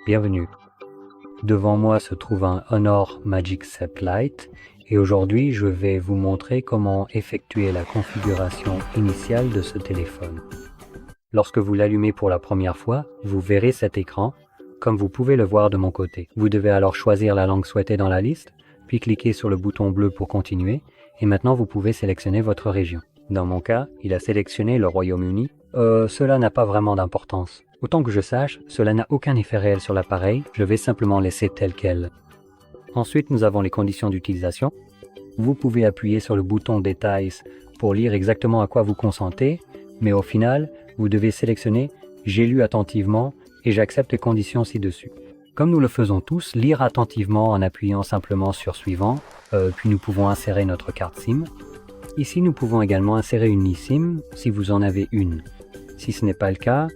Bienvenue. Devant moi se trouve un Honor Magic 7 Lite et aujourd'hui je vais vous montrer comment effectuer la configuration initiale de ce téléphone. Lorsque vous l'allumez pour la première fois, vous verrez cet écran, comme vous pouvez le voir de mon côté. Vous devez alors choisir la langue souhaitée dans la liste, puis cliquer sur le bouton bleu pour continuer, et maintenant vous pouvez sélectionner votre région. Dans mon cas, il a sélectionné le Royaume-Uni. Cela n'a pas vraiment d'importance. Autant que je sache, cela n'a aucun effet réel sur l'appareil, je vais simplement laisser tel quel. Ensuite, nous avons les conditions d'utilisation. Vous pouvez appuyer sur le bouton Détails pour lire exactement à quoi vous consentez, mais au final, vous devez sélectionner « J'ai lu attentivement » et « J'accepte les conditions ci-dessus ». Comme nous le faisons tous, lire attentivement en appuyant simplement sur « Suivant », puis nous pouvons insérer notre carte SIM. Ici, nous pouvons également insérer une eSIM si vous en avez une. Si ce n'est pas le cas,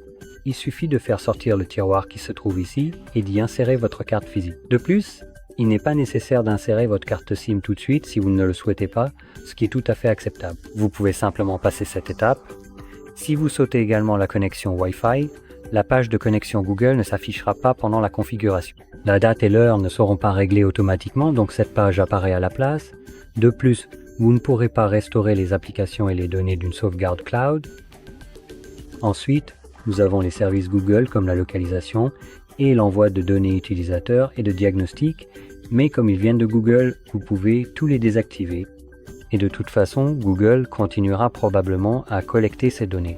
il suffit de faire sortir le tiroir qui se trouve ici et d'y insérer votre carte physique. De plus, il n'est pas nécessaire d'insérer votre carte SIM tout de suite si vous ne le souhaitez pas, ce qui est tout à fait acceptable. Vous pouvez simplement passer cette étape. Si vous sautez également la connexion Wi-Fi, la page de connexion Google ne s'affichera pas pendant la configuration. La date et l'heure ne seront pas réglées automatiquement, donc cette page apparaît à la place. De plus, vous ne pourrez pas restaurer les applications et les données d'une sauvegarde cloud. Ensuite, nous avons les services Google comme la localisation et l'envoi de données utilisateurs et de diagnostics, mais comme ils viennent de Google, vous pouvez tous les désactiver. Et de toute façon, Google continuera probablement à collecter ces données.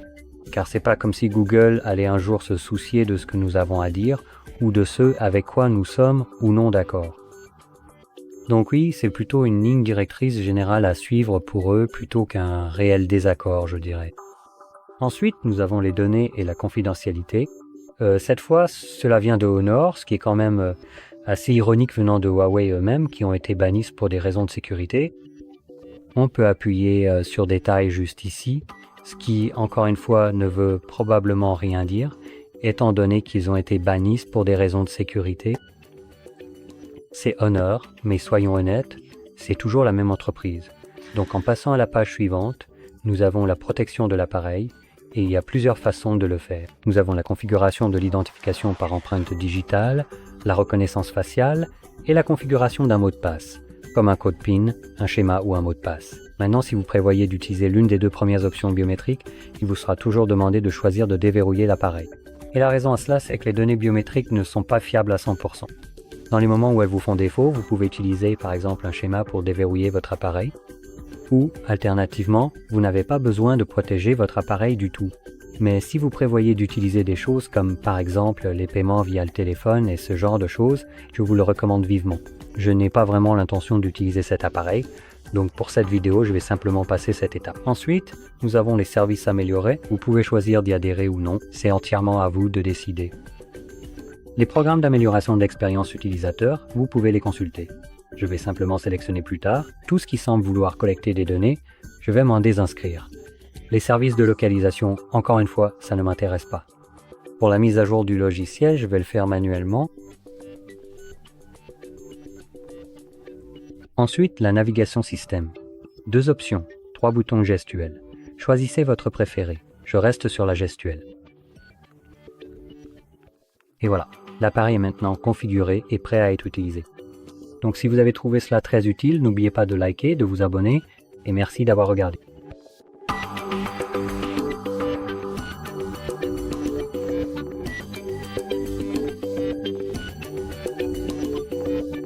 Car c'est pas comme si Google allait un jour se soucier de ce que nous avons à dire ou de ce avec quoi nous sommes ou non d'accord. Donc oui, c'est plutôt une ligne directrice générale à suivre pour eux plutôt qu'un réel désaccord, je dirais. Ensuite, nous avons les données et la confidentialité. Cette fois, cela vient de Honor, ce qui est quand même assez ironique venant de Huawei eux-mêmes, qui ont été bannis pour des raisons de sécurité. On peut appuyer sur Détails juste ici, ce qui, encore une fois, ne veut probablement rien dire, étant donné qu'ils ont été bannis pour des raisons de sécurité. C'est Honor, mais soyons honnêtes, c'est toujours la même entreprise. Donc en passant à la page suivante, nous avons la protection de l'appareil, et il y a plusieurs façons de le faire. Nous avons la configuration de l'identification par empreinte digitale, la reconnaissance faciale et la configuration d'un mot de passe, comme un code PIN, un schéma ou un mot de passe. Maintenant, si vous prévoyez d'utiliser l'une des deux premières options biométriques, il vous sera toujours demandé de choisir de déverrouiller l'appareil. Et la raison à cela, c'est que les données biométriques ne sont pas fiables à 100%. Dans les moments où elles vous font défaut, vous pouvez utiliser par exemple un schéma pour déverrouiller votre appareil. Ou, alternativement, vous n'avez pas besoin de protéger votre appareil du tout. Mais si vous prévoyez d'utiliser des choses comme par exemple les paiements via le téléphone et ce genre de choses, je vous le recommande vivement. Je n'ai pas vraiment l'intention d'utiliser cet appareil, donc pour cette vidéo, je vais simplement passer cette étape. Ensuite, nous avons les services améliorés. Vous pouvez choisir d'y adhérer ou non, c'est entièrement à vous de décider. Les programmes d'amélioration de l'expérience utilisateur, vous pouvez les consulter. Je vais simplement sélectionner plus tard. Tout ce qui semble vouloir collecter des données, je vais m'en désinscrire. Les services de localisation, encore une fois, ça ne m'intéresse pas. Pour la mise à jour du logiciel, je vais le faire manuellement. Ensuite, la navigation système. 2 options, 3 boutons gestuels. Choisissez votre préféré. Je reste sur la gestuelle. Et voilà, l'appareil est maintenant configuré et prêt à être utilisé. Donc si vous avez trouvé cela très utile, n'oubliez pas de liker, de vous abonner et merci d'avoir regardé.